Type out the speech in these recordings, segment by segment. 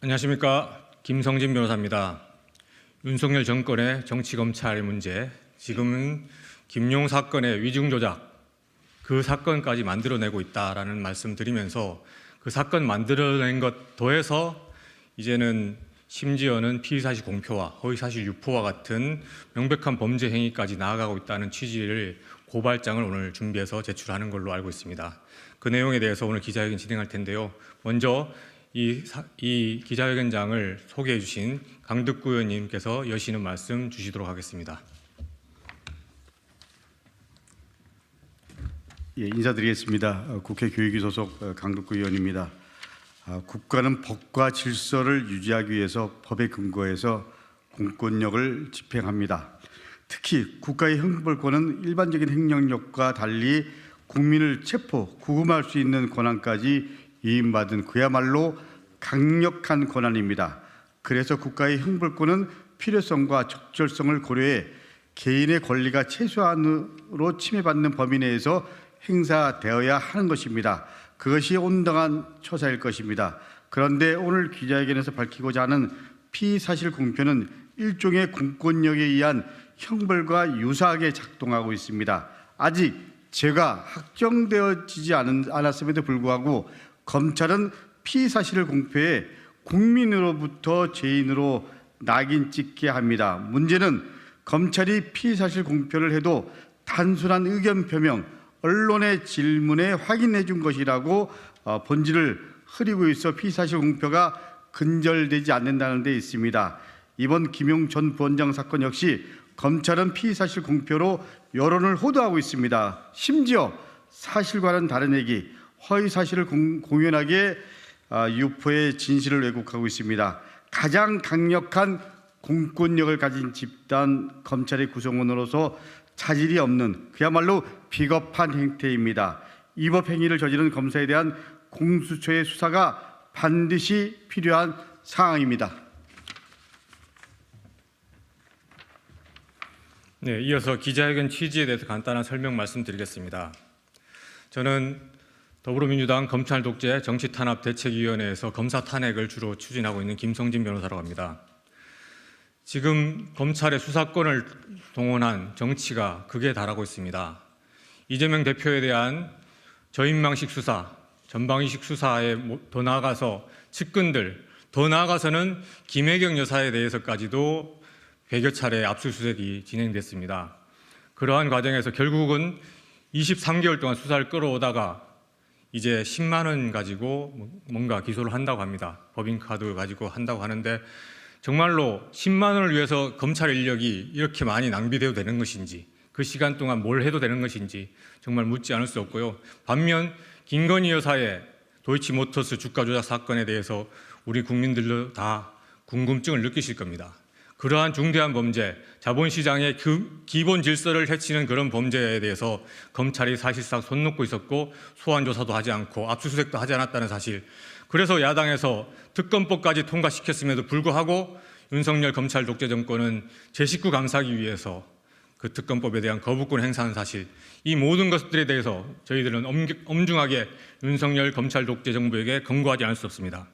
안녕하십니까. 김성진 변호사입니다. 윤석열 정권의 정치검찰 문제, 지금은 김용 사건의 위중조작, 그 사건까지 만들어내고 있다라는 말씀 드리면서 그 사건 만들어낸 것 더해서 이제는 심지어는 피의사실 공표와 허위사실 유포와 같은 명백한 범죄 행위까지 나아가고 있다는 취지를 고발장을 오늘 준비해서 제출하는 걸로 알고 있습니다. 그 내용에 대해서 오늘 기자회견 진행할 텐데요. 먼저 이 기자회견장을 소개해 주신 강덕구 의원님께서 여시는 말씀 주시도록 하겠습니다. 예, 인사드리겠습니다. 국회 교육위 소속 강덕구 의원입니다. 국가는 법과 질서를 유지하기 위해서 법에 근거해서 공권력을 집행합니다. 특히 국가의 형벌권은 일반적인 행정력과 달리 국민을 체포, 구금할 수 있는 권한까지 위임받은 그야말로 강력한 권한입니다. 그래서 국가의 형벌권은 필요성과 적절성을 고려해 개인의 권리가 최소한으로 침해받는 범위 내에서 행사되어야 하는 것입니다. 그것이 온당한 처사일 것입니다. 그런데 오늘 기자회견에서 밝히고자 하는 피의사실 공표는 일종의 공권력에 의한 형벌과 유사하게 작동하고 있습니다. 아직 죄가 확정되어지지 않았음에도 불구하고 검찰은 피의사실을 공표해 국민으로부터 죄인으로 낙인 찍게 합니다. 문제는 검찰이 피의사실 공표를 해도 단순한 의견 표명, 언론의 질문에 확인해 준 것이라고 본질을 흐리고 있어 피의사실 공표가 근절되지 않는다는 데 있습니다. 이번 김용 전 부원장 사건 역시 검찰은 피의사실 공표로 여론을 호도하고 있습니다. 심지어 사실과는 다른 얘기, 허위사실을 공연하게 유포의 진실을 왜곡하고 있습니다. 가장 강력한 공권력을 가진 집단 검찰의 구성원으로서 차질이 없는 그야말로 비겁한 행태입니다. 위법 행위를 저지른 검사에 대한 공수처의 수사가 반드시 필요한 상황입니다. 네, 이어서 기자회견 취지에 대해서 간단한 설명 말씀드리겠습니다. 저는 더불어민주당 검찰독재 정치탄압대책위원회에서 검사 탄핵을 주로 추진하고 있는 김성진 변호사라고 합니다. 지금 검찰의 수사권을 동원한 정치가 극에 달하고 있습니다. 이재명 대표에 대한 저인망식 수사, 전방위식 수사에 더 나아가서 측근들, 더 나아가서는 김혜경 여사에 대해서까지도 100여 차례 압수수색이 진행됐습니다. 그러한 과정에서 결국은 23개월 동안 수사를 끌어오다가 이제 10만 원 가지고 뭔가 기소를 한다고 합니다. 법인카드 가지고 한다고 하는데 정말로 10만 원을 위해서 검찰 인력이 이렇게 많이 낭비되어도 되는 것인지, 그 시간 동안 뭘 해도 되는 것인지 정말 묻지 않을 수 없고요. 반면 김건희 여사의 도이치모터스 주가 조작 사건에 대해서 우리 국민들도 다 궁금증을 느끼실 겁니다. 그러한 중대한 범죄, 자본시장의 그 기본 질서를 해치는 그런 범죄에 대해서 검찰이 사실상 손 놓고 있었고 소환 조사도 하지 않고 압수수색도 하지 않았다는 사실. 그래서 야당에서 특검법까지 통과시켰음에도 불구하고 윤석열 검찰 독재 정권은 제 식구 감싸기 위해서 그 특검법에 대한 거부권 행사하는 사실, 이 모든 것들에 대해서 저희들은 엄중하게 윤석열 검찰 독재 정부에게 경고하지 않을 수 없습니다.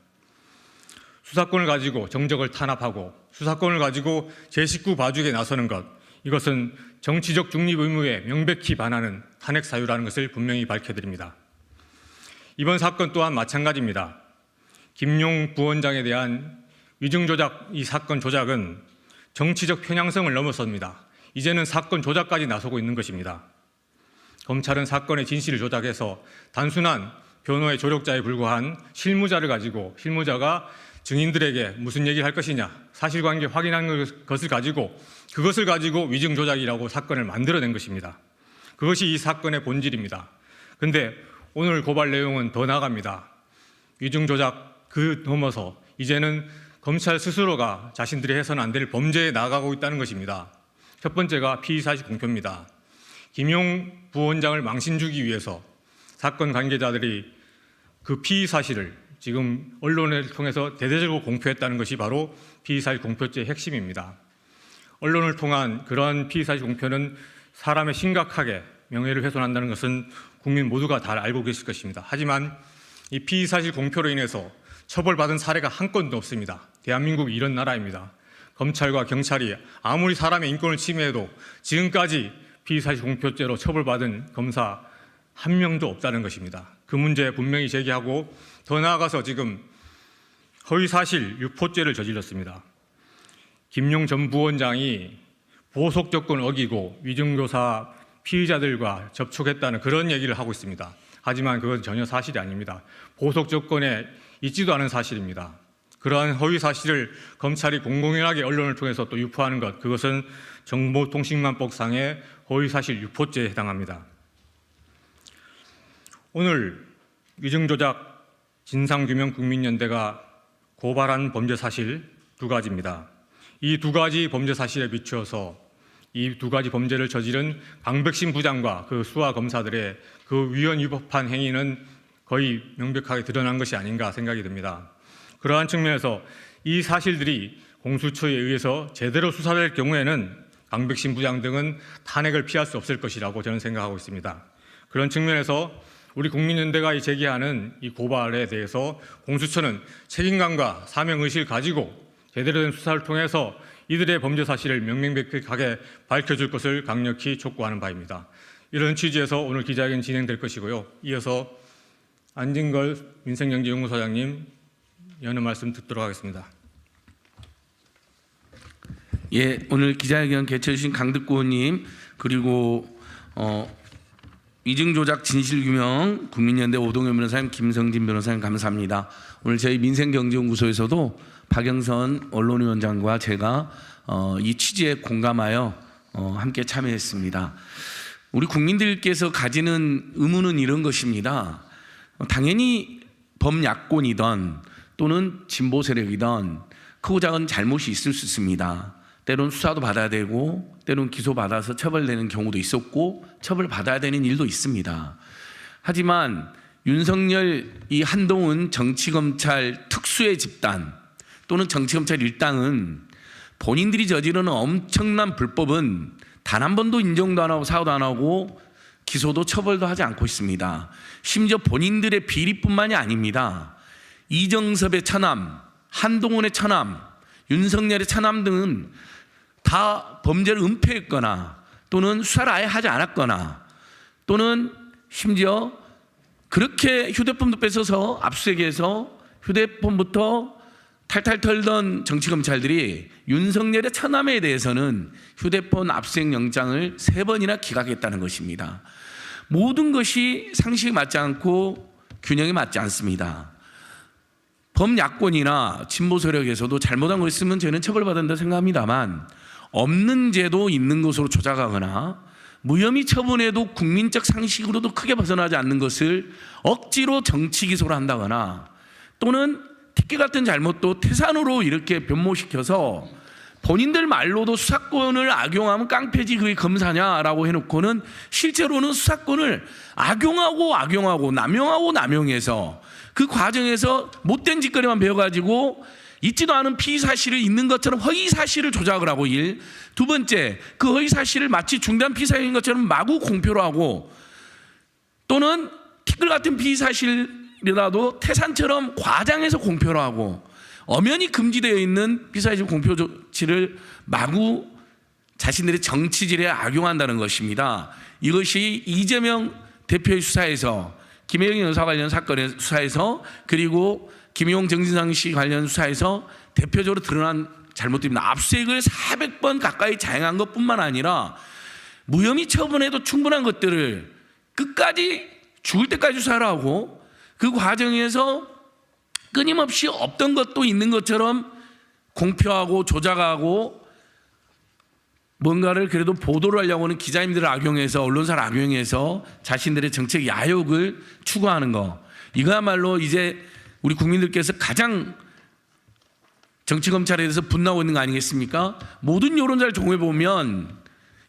수사권을 가지고 정적을 탄압하고 수사권을 가지고 제 식구 봐주기에 나서는 것, 이것은 정치적 중립 의무에 명백히 반하는 탄핵 사유라는 것을 분명히 밝혀드립니다. 이번 사건 또한 마찬가지입니다. 김용 부원장에 대한 위증조작, 이 사건 조작은 정치적 편향성을 넘어섭니다. 이제는 사건 조작까지 나서고 있는 것입니다. 검찰은 사건의 진실을 조작해서 단순한 변호의 조력자에 불과한 실무자를 가지고 실무자가 증인들에게 무슨 얘기를 할 것이냐, 사실관계 확인한 것을 가지고 그것을 가지고 위증조작이라고 사건을 만들어낸 것입니다. 그것이 이 사건의 본질입니다. 그런데 오늘 고발 내용은 더 나아갑니다. 위증조작 그 넘어서 이제는 검찰 스스로가 자신들이 해서는 안 될 범죄에 나아가고 있다는 것입니다. 첫 번째가 피의사실 공표입니다. 김용 부원장을 망신 주기 위해서 사건 관계자들이 그 피의사실을 지금 언론을 통해서 대대적으로 공표했다는 것이 바로 피의사실 공표죄의 핵심입니다. 언론을 통한 그러한 피의사실 공표는 사람의 심각하게 명예를 훼손한다는 것은 국민 모두가 다 알고 계실 것입니다. 하지만 이 피의사실 공표로 인해서 처벌받은 사례가 한 건도 없습니다. 대한민국이 이런 나라입니다. 검찰과 경찰이 아무리 사람의 인권을 침해해도 지금까지 피의사실 공표죄로 처벌받은 검사 한 명도 없다는 것입니다. 그 문제 분명히 제기하고 더 나아가서 지금 허위사실 유포죄를 저질렀습니다. 김용 전 부원장이 보석 조건을 어기고 위증교사 피의자들과 접촉했다는 그런 얘기를 하고 있습니다. 하지만 그건 전혀 사실이 아닙니다. 보석 조건에 있지도 않은 사실입니다. 그러한 허위 사실을 검찰이 공공연하게 언론을 통해서 또 유포하는 것, 그것은 정보통신망법상의 허위 사실 유포죄에 해당합니다. 오늘 위증조작 진상규명 국민연대가 고발한 범죄 사실 두 가지입니다. 이 두 가지 범죄 사실에 비추어서 이 두 가지 범죄를 저지른 강백신 부장과 그 수하 검사들의 그 위헌 위법한 행위는 거의 명백하게 드러난 것이 아닌가 생각이 듭니다. 그러한 측면에서 이 사실들이 공수처에 의해서 제대로 수사될 경우에는 강백신 부장 등은 탄핵을 피할 수 없을 것이라고 저는 생각하고 있습니다. 그런 측면에서 우리 국민연대가 제기하는 이 고발에 대해서 공수처는 책임감과 사명의식을 가지고 제대로 된 수사를 통해서 이들의 범죄 사실을 명명백백하게 밝혀줄 것을 강력히 촉구하는 바입니다. 이런 취지에서 오늘 기자회견 진행될 것이고요. 이어서 안진걸 민생경제연구소장님 여는 말씀 듣도록 하겠습니다. 예, 오늘 기자회견 개최해 주신 강득구 의원님 그리고 위증조작 진실규명 국민연대 오동현 변호사님, 김성진 변호사님 감사합니다. 오늘 저희 민생경제연구소에서도 박영선 언론위원장과 제가 이 취지에 공감하여 함께 참여했습니다. 우리 국민들께서 가지는 의문은 이런 것입니다. 당연히 범야권이든 또는 진보 세력이든 크고 작은 잘못이 있을 수 있습니다. 때론 수사도 받아야 되고 때론 기소받아서 처벌되는 경우도 있었고 처벌받아야 되는 일도 있습니다. 하지만 윤석열 이 한동훈 정치검찰 특수의 집단 또는 정치검찰 일당은 본인들이 저지르는 엄청난 불법은 단 한 번도 인정도 안 하고 사과도 안 하고 기소도 처벌도 하지 않고 있습니다. 심지어 본인들의 비리뿐만이 아닙니다. 이정섭의 처남, 한동훈의 처남, 윤석열의 처남 등은 다 범죄를 은폐했거나 또는 수사를 아예 하지 않았거나 또는 심지어 그렇게 휴대폰도 뺏어서 압수수색해서 휴대폰부터 탈탈 털던 정치검찰들이 윤석열의 처남에 대해서는 휴대폰 압수수색 영장을 3번이나 기각했다는 것입니다. 모든 것이 상식에 맞지 않고 균형에 맞지 않습니다. 범야권이나 진보 세력에서도 잘못한 거 있으면 저는 처벌받는다 생각합니다만 없는 죄도 있는 것으로 조작하거나 무혐의 처분에도 국민적 상식으로도 크게 벗어나지 않는 것을 억지로 정치 기소를 한다거나 또는 특혜 같은 잘못도 태산으로 이렇게 변모시켜서 본인들 말로도 수사권을 악용하면 깡패지 그게 검사냐라고 해놓고는 실제로는 수사권을 악용하고 남용해서 그 과정에서 못된 짓거리만 배워가지고 있지도 않은 피의 사실을 있는 것처럼 허위 사실을 조작을 하고 두 번째 그 허위 사실을 마치 중대한 피의 사실인 것처럼 마구 공표를 하고 또는 티끌 같은 피의 사실이라도 태산처럼 과장해서 공표를 하고 엄연히 금지되어 있는 피의 사실 공표 조치를 마구 자신들의 정치질에 악용한다는 것입니다. 이것이 이재명 대표의 수사에서 김혜영 여사 관련 사건의 수사에서 그리고 김용 정진상 씨 관련 수사에서 대표적으로 드러난 잘못입니다. 압수수색을 400번 가까이 자행한 것뿐만 아니라 무혐의 처분해도 충분한 것들을 끝까지 죽을 때까지 수사를 하고 그 과정에서 끊임없이 없던 것도 있는 것처럼 공표하고 조작하고 뭔가를 그래도 보도를 하려고 하는 기자님들을 악용해서 언론사를 악용해서 자신들의 정책 야욕을 추구하는 거 이거야말로 이제 우리 국민들께서 가장 정치검찰에 대해서 분노하고 있는 거 아니겠습니까? 모든 여론조사를 종합해보면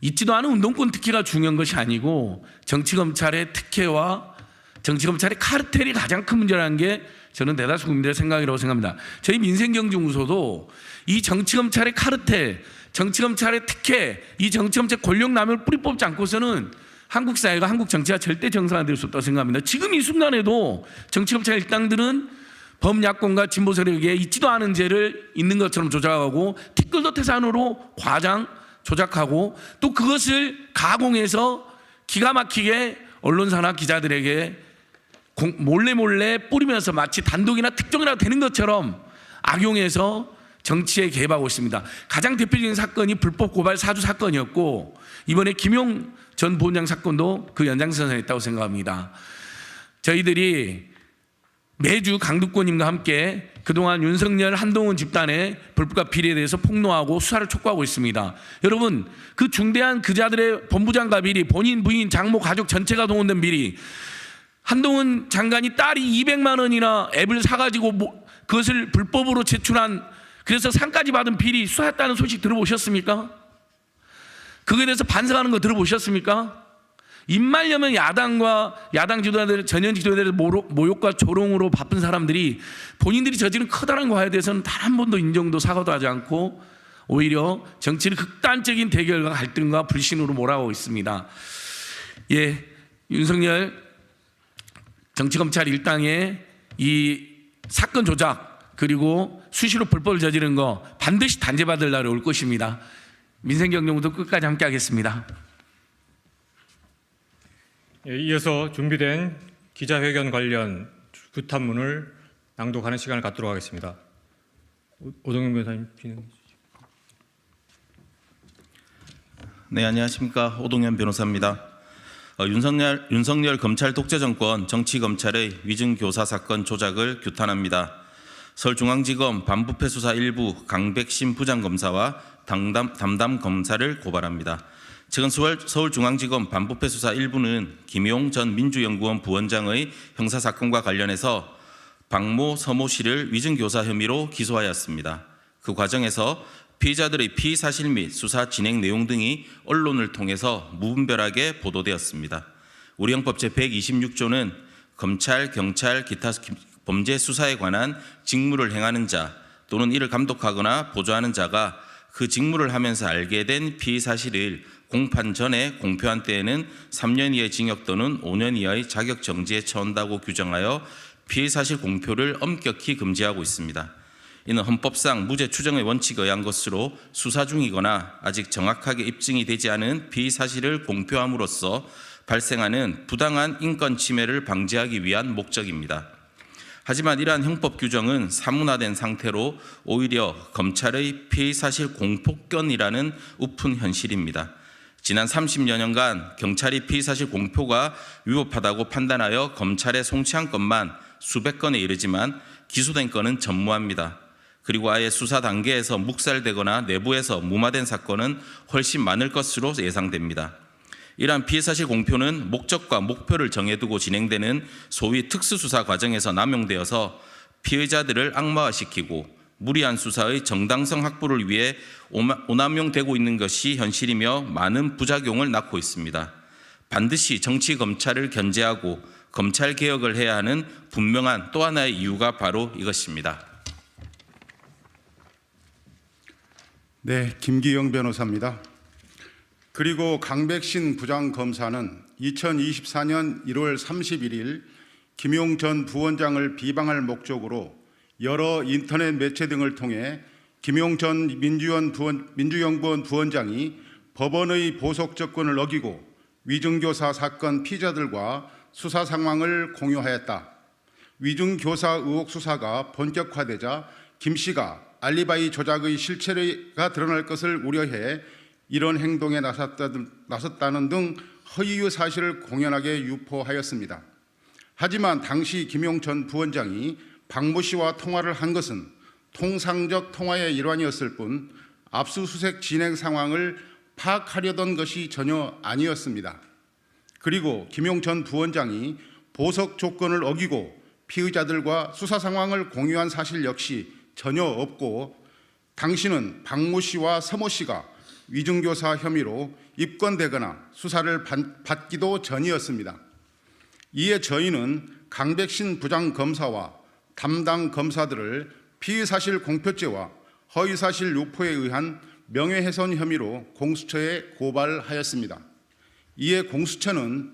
있지도 않은 운동권 특혜가 중요한 것이 아니고 정치검찰의 특혜와 정치검찰의 카르텔이 가장 큰 문제라는 게 저는 대다수 국민들의 생각이라고 생각합니다. 저희 민생경제연구소도 이 정치검찰의 카르텔, 정치검찰의 특혜, 이 정치검찰 권력남용을 뿌리 뽑지 않고서는 한국 사회가 한국 정치가 절대 정상화될 수 없다고 생각합니다. 지금 이 순간에도 정치검찰 일당들은 범야권과 진보 세력에 있지도 않은 죄를 있는 것처럼 조작하고 티끌도 태산으로 과장 조작하고 또 그것을 가공해서 기가 막히게 언론사나 기자들에게 몰래 뿌리면서 마치 단독이나 특종이라도 되는 것처럼 악용해서 정치에 개입하고 있습니다. 가장 대표적인 사건이 불법 고발 사주 사건이었고 이번에 김용 전 부원장 사건도 그 연장선상에 있다고 생각합니다. 저희들이 매주 강두권님과 함께 그동안 윤석열 한동훈 집단의 불법과 비리에 대해서 폭로하고 수사를 촉구하고 있습니다. 여러분, 그 중대한 그자들의 본부장과 비리, 본인, 부인, 장모, 가족 전체가 동원된 비리, 한동훈 장관이 딸이 200만 원이나 앱을 사가지고 그것을 불법으로 제출한, 그래서 상까지 받은 비리 수사했다는 소식 들어보셨습니까? 그거에 대해서 반성하는 거 들어보셨습니까? 입말려면 야당 지도자들, 전현직 지도자들의 모욕과 조롱으로 바쁜 사람들이 본인들이 저지른 커다란 과에 대해서는 단 한 번도 인정도 사과도 하지 않고 오히려 정치를 극단적인 대결과 갈등과 불신으로 몰아오고 있습니다. 예, 윤석열 정치검찰 일당의 이 사건 조작 그리고 수시로 불법을 저지른 거 반드시 단죄받을 날이 올 것입니다. 민생경제부도 끝까지 함께 하겠습니다. 예, 이어서 준비된 기자회견 관련 규탄문을 낭독하는 시간을 갖도록 하겠습니다. 오동영 변호사님 진행해 주시죠. 네, 안녕하십니까. 오동현 변호사입니다. 윤석열 검찰 독재 정권 정치검찰의 위증교사 사건 조작을 규탄합니다. 서울중앙지검 반부패 수사 1부 강백신 부장검사와 담당 검사를 고발합니다. 최근 서울중앙지검 반부패 수사 1부는 김용 전 민주연구원 부원장의 형사사건과 관련해서 박모, 서모 씨를 위증교사 혐의로 기소하였습니다. 그 과정에서 피의자들의 피의사실 및 수사 진행 내용 등이 언론을 통해서 무분별하게 보도되었습니다. 우리 형법 제126조는 검찰, 경찰, 기타 범죄 수사에 관한 직무를 행하는 자 또는 이를 감독하거나 보조하는 자가 그 직무를 하면서 알게 된 피의사실을 공판 전에 공표한 때에는 3년 이하의 징역 또는 5년 이하의 자격정지에 처한다고 규정하여 피의사실 공표를 엄격히 금지하고 있습니다. 이는 헌법상 무죄 추정의 원칙에 의한 것으로 수사 중이거나 아직 정확하게 입증이 되지 않은 피의사실을 공표함으로써 발생하는 부당한 인권 침해를 방지하기 위한 목적입니다. 하지만 이러한 형법 규정은 사문화된 상태로 오히려 검찰의 피의사실 공표권이라는 우픈 현실입니다. 지난 30여 년간 경찰이 피의사실 공표가 위법하다고 판단하여 검찰에 송치한 건만 수백 건에 이르지만 기소된 건은 전무합니다. 그리고 아예 수사 단계에서 묵살되거나 내부에서 무마된 사건은 훨씬 많을 것으로 예상됩니다. 이러한 피의사실 공표는 목적과 목표를 정해두고 진행되는 소위 특수수사 과정에서 남용되어서 피의자들을 악마화시키고 무리한 수사의 정당성 확보를 위해 오남용되고 있는 것이 현실이며 많은 부작용을 낳고 있습니다. 반드시 정치 검찰을 견제하고 검찰 개혁을 해야 하는 분명한 또 하나의 이유가 바로 이것입니다. 네, 김기영 변호사입니다. 그리고 강백신 부장검사는 2024년 1월 31일 김용 전 부원장을 비방할 목적으로 여러 인터넷 매체 등을 통해 김용 전 민주연구원 부원장이 법원의 보석조건을 어기고 위증교사 사건 피의자들과 수사 상황을 공유하였다. 위증교사 의혹 수사가 본격화되자 김 씨가 알리바이 조작의 실체가 드러날 것을 우려해 이런 행동에 나섰다는 등 허위의 사실을 공연하게 유포하였습니다. 하지만 당시 김용 전 부원장이 박모 씨와 통화를 한 것은 통상적 통화의 일환이었을 뿐 압수수색 진행 상황을 파악하려던 것이 전혀 아니었습니다. 그리고 김용 전 부원장이 보석 조건을 어기고 피의자들과 수사 상황을 공유한 사실 역시 전혀 없고 당시는 박모 씨와 서모 씨가 위증교사 혐의로 입건되거나 수사를 받기도 전이었습니다. 이에 저희는 강백신 부장검사와 담당 검사들을 피의사실 공표죄와 허위사실 유포에 의한 명예훼손 혐의로 공수처에 고발하였습니다. 이에 공수처는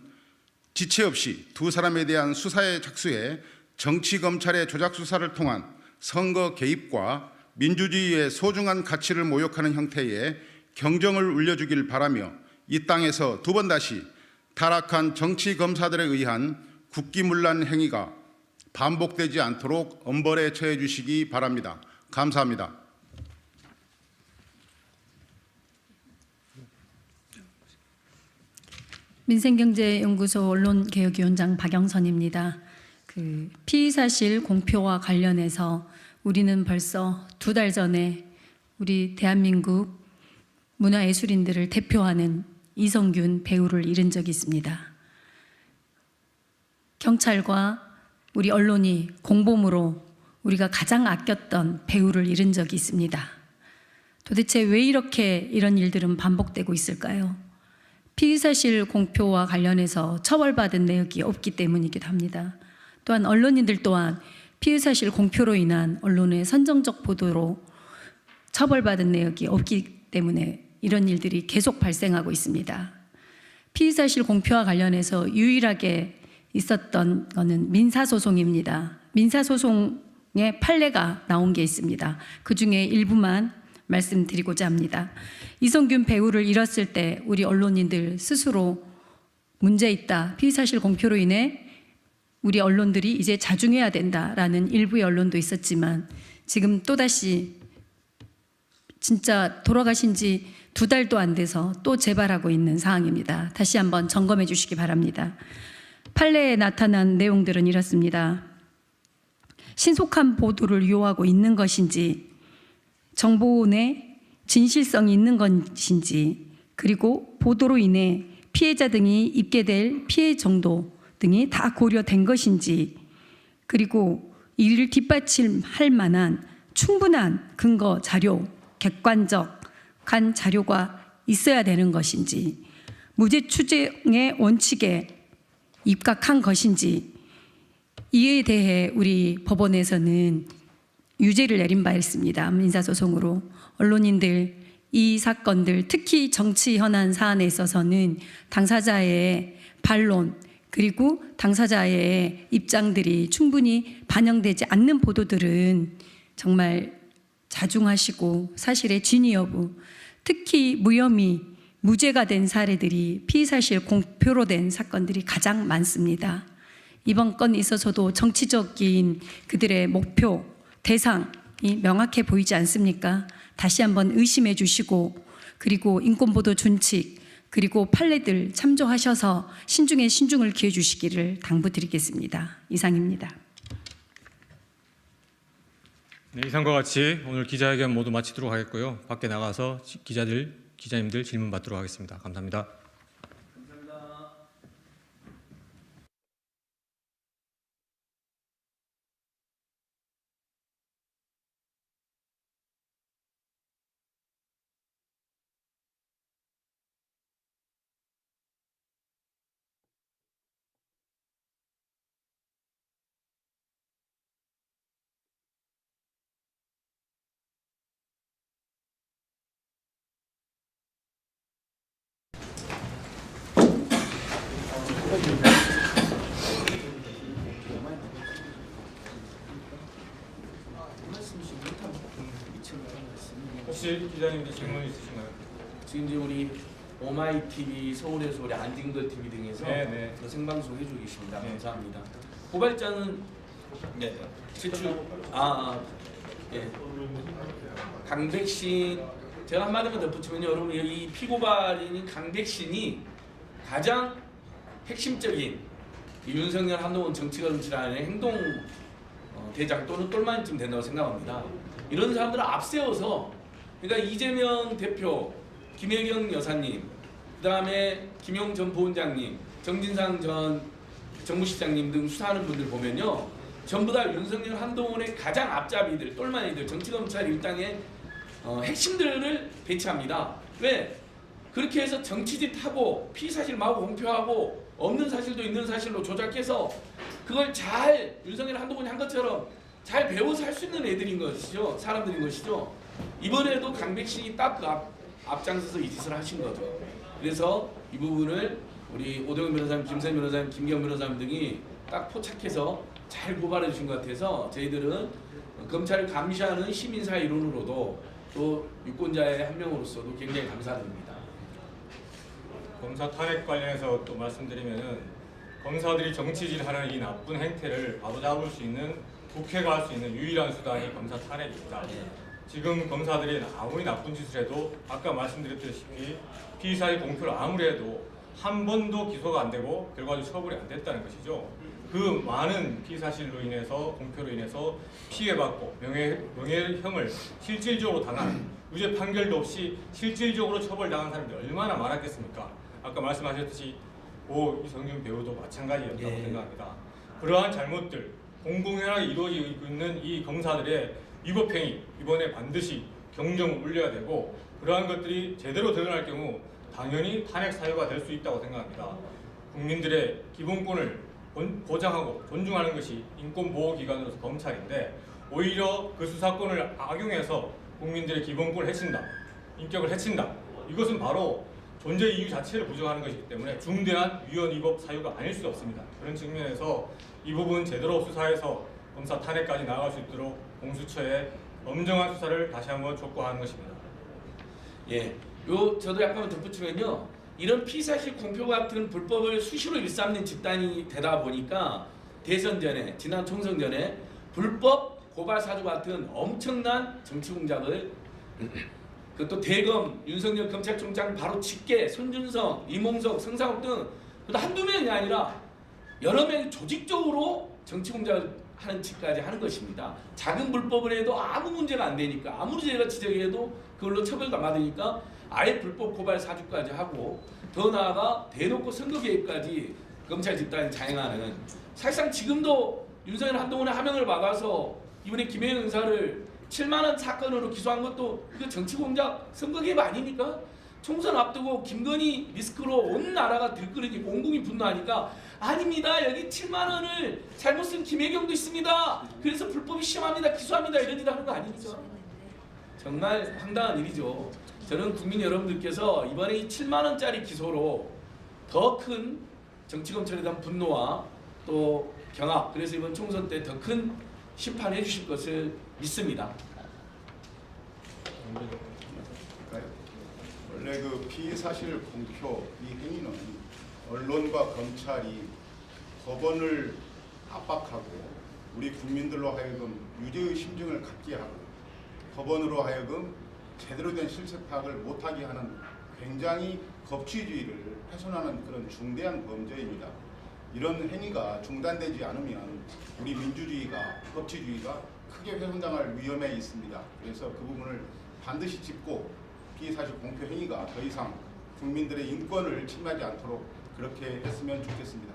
지체 없이 두 사람에 대한 수사에 착수해 정치 검찰의 조작 수사를 통한 선거 개입과 민주주의의 소중한 가치를 모욕하는 형태의 경정을 울려주길 바라며 이 땅에서 두 번 다시 타락한 정치 검사들에 의한 국기문란 행위가 반복되지 않도록 엄벌에 처해 주시기 바랍니다. 감사합니다. 민생경제연구소 언론개혁위원장 박영선입니다. 피의사실 공표와 관련해서 우리는 벌써 2달 전에 우리 대한민국 문화예술인들을 대표하는 이성균 배우를 잃은 적이 있습니다. 경찰과 우리 언론이 공범으로 우리가 가장 아꼈던 배우를 잃은 적이 있습니다. 도대체 왜 이렇게 이런 일들은 반복되고 있을까요? 피의사실 공표와 관련해서 처벌받은 내역이 없기 때문이기도 합니다. 또한 언론인들 또한 피의사실 공표로 인한 언론의 선정적 보도로 처벌받은 내역이 없기 때문에 이런 일들이 계속 발생하고 있습니다. 피의사실 공표와 관련해서 유일하게 있었던 것은 민사소송입니다. 민사소송의 판례가 나온 게 있습니다. 그 중에 일부만 말씀드리고자 합니다. 이성균 배우를 잃었을 때 우리 언론인들 스스로 문제 있다, 피의사실 공표로 인해 우리 언론들이 이제 자중해야 된다라는 일부의 언론도 있었지만 지금 또다시 진짜 돌아가신 지 2달도 안 돼서 또 재발하고 있는 상황입니다. 다시 한번 점검해 주시기 바랍니다. 판례에 나타난 내용들은 이렇습니다. 신속한 보도를 요하고 있는 것인지, 정보원의 진실성이 있는 것인지, 그리고 보도로 인해 피해자 등이 입게 될 피해 정도 등이 다 고려된 것인지, 그리고 이를 뒷받침할 만한 충분한 근거 자료, 객관적한 자료가 있어야 되는 것인지, 무죄 추정의 원칙에 입각한 것인지, 이에 대해 우리 법원에서는 유죄를 내린 바 있습니다. 민사소송으로. 언론인들 이 사건들, 특히 정치 현안 사안에 있어서는 당사자의 반론 그리고 당사자의 입장들이 충분히 반영되지 않는 보도들은 정말 자중하시고 사실의 진위 여부, 특히 무혐의, 무죄가 된 사례들이 피의사실 공표로 된 사건들이 가장 많습니다. 이번 건에 있어서도 정치적인 그들의 목표, 대상이 명확해 보이지 않습니까? 다시 한번 의심해 주시고, 그리고 인권보도 준칙, 그리고 판례들 참조하셔서 신중에 신중을 기해 주시기를 당부드리겠습니다. 이상입니다. 네, 이상과 같이 오늘 기자회견 모두 마치도록 하겠고요. 밖에 나가서 기자님들 질문 받도록 하겠습니다. 감사합니다. 혹시 기자님들 질문 있으신가요? 지금 이제 우리 오마이TV, 서울에서 우리 안진걸 TV 등에서 네. 더 생방송 해주고 계십니다. 네. 감사합니다. 고발자는 제출 예. 강백신, 제가 한마디만 덧붙이면요, 여러분, 이 피고발인 강백신이 가장 핵심적인 이 윤석열 한동훈 정치검 질환의 행동 대장 또는 똘마니쯤 된다고 생각합니다. 이런 사람들을 앞세워서, 그러니까 이재명 대표, 김혜경 여사님, 그다음에 김용 전 부원장님, 정진상 전 정무실장님 등 수사하는 분들 보면요, 전부 다 윤석열 한동훈의 가장 앞잡이들, 똘마니들, 정치검찰 일당의 핵심들을 배치합니다. 왜? 그렇게 해서 정치짓 하고 피사실 마구 공표하고 없는 사실도 있는 사실로 조작해서 그걸 잘 윤석열 한동훈이 한 것처럼 잘 배워서 할 수 있는 애들인 것이죠. 사람들인 것이죠. 이번에도 강백신이 딱 그 앞장서서 이 짓을 하신 거죠. 그래서 이 부분을 우리 오동현 변호사님, 김선 변호사님, 김경 변호사님 등이 딱 포착해서 잘 고발해 주신 것 같아서 저희들은 검찰을 감시하는 시민사회 일원으로도 또 유권자의 한 명으로서도 굉장히 감사드립니다. 검사 탄핵 관련해서 또 말씀드리면은 검사들이 정치질하는 이 나쁜 행태를 바로잡을 수 있는 국회가 할 수 있는 유일한 수단이 검사 탄핵입니다. 지금 검사들이 아무리 나쁜 짓을 해도 아까 말씀드렸다시피 피의사실 공표를 아무리 해도 한 번도 기소가 안 되고 결과적으로 처벌이 안 됐다는 것이죠. 그 많은 피의사실로 인해서 공표로 인해서 피해받고 명예형을 실질적으로 당한 유죄 판결도 없이 실질적으로 처벌당한 사람들이 얼마나 많았겠습니까? 아까 말씀하셨듯이 이성균 배우도 마찬가지였다고 생각합니다. 그러한 잘못들 공공연하게 이루어지고 있는 이 검사들의 위법행위 이번에 반드시 경종을 울려야 되고 그러한 것들이 제대로 드러날 경우 당연히 탄핵 사유가 될 수 있다고 생각합니다. 국민들의 기본권을 보장하고 존중하는 것이 인권보호기관으로서 검찰인데 오히려 그 수사권을 악용해서 국민들의 기본권을 해친다, 인격을 해친다. 이것은 바로 존재 이유 자체를 부정하는 것이기 때문에 중대한 위헌 위법 사유가 아닐 수 없습니다. 그런 측면에서 이 부분 제대로 수사해서 검사 탄핵까지 나아갈 수 있도록 공수처에 엄정한 수사를 다시 한번 촉구하는 것입니다. 예, 저도 약간 덧붙이면요, 이런 피의사실 공표 같은 불법을 수시로 일삼는 집단이 되다 보니까 대선 전에, 지난 총선 전에 불법 고발 사주 같은 엄청난 정치 공작을 그것도 대검, 윤석열 검찰총장 바로 직계, 손준성, 이몽석, 성상욱 등 한두 명이 아니라 여러 명이 조직적으로 정치 공작을 하는 짓까지 하는 것입니다. 작은 불법을 해도 아무 문제가 안 되니까 아무리 제가 지적해도 그걸로 처벌도 안 받으니까 아예 불법 고발 사주까지 하고 더 나아가 대놓고 선거 개입까지 검찰 집단이 자행하는 사실상 지금도 윤석열 한동훈의 하명을 받아서 이번에 김혜영 의사를 7만 원 사건으로 기소한 것도 이거 정치 공작 선거 개입 아닙니까? 총선 앞두고 김건희 리스크로 온 나라가 들끓이고 온국이 분노하니까 아닙니다. 여기 7만 원을 잘못 쓴 김혜경도 있습니다. 그래서 불법이 심합니다. 기소합니다. 이런 짓 하는 거 아닙니까? 정말 황당한 일이죠. 저는 국민 여러분들께서 이번에 이 7만 원짜리 기소로 더 큰 정치검찰에 대한 분노와 또 경악, 그래서 이번 총선 때 더 큰 심판해 주실 것을 믿습니다. 원래 그 피의사실 공표 이 행위는 언론과 검찰이 법원을 압박하고 우리 국민들로 하여금 유죄의 심증을 갖게 하고 법원으로 하여금 제대로 된 실체 파악을 못하게 하는 굉장히 법치주의를 훼손하는 그런 중대한 범죄입니다. 이런 행위가 중단되지 않으면 우리 민주주의가, 법치주의가 크게 훼손당할 위험에 있습니다. 그래서 그 부분을 반드시 짚고 피의사실 공표 행위가 더 이상 국민들의 인권을 침해하지 않도록 그렇게 했으면 좋겠습니다.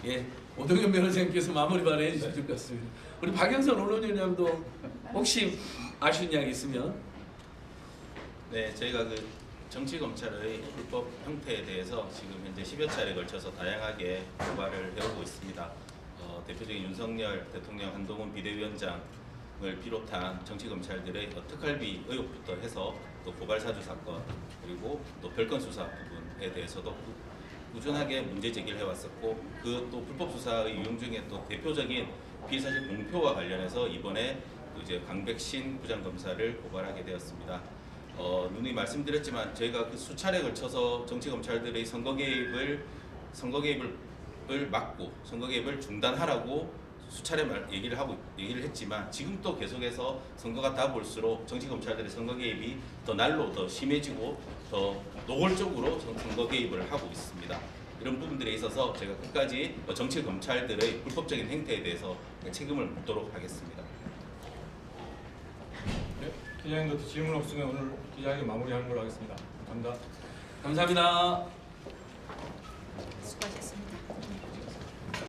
예, 오동현 변호사님께서 마무리 발언해 주실 것 같습니다. 우리 박영선 언론위원장도 혹시 아쉬운 이야기 있으면? 네, 저희가 그 정치검찰의 불법 형태에 대해서 지금 현재 10여 차례에 걸쳐서 다양하게 고발을 해오고 있습니다. 대표적인 윤석열 대통령, 한동훈 비대위원장을 비롯한 정치검찰들의 특활비 의혹부터 해서 또 고발사주 사건 그리고 또 별건 수사 부분에 대해서도 꾸준하게 문제 제기를 해왔었고 그 또 불법 수사의 유형 중에 또 대표적인 피의사실 공표와 관련해서 이번에 또 이제 강백신 부장검사를 고발하게 되었습니다. 누누이 말씀드렸지만 저희가 그 수차례 걸쳐서 정치검찰들의 선거 개입을 막고 선거 개입을 중단하라고 수차례 얘기를 했지만 지금 또 계속해서 선거가 다가올수록 정치검찰들의 선거 개입이 더 날로 더 심해지고 더 노골적으로 선거 개입을 하고 있습니다. 이런 부분들에 있어서 제가 끝까지 정치검찰들의 불법적인 행태에 대해서 책임을 묻도록 하겠습니다. 네, 기자님도 질문 없으면 오늘 기자회견 마무리하는 걸로 하겠습니다. 감사합니다. 감사합니다. 수고하셨습니다.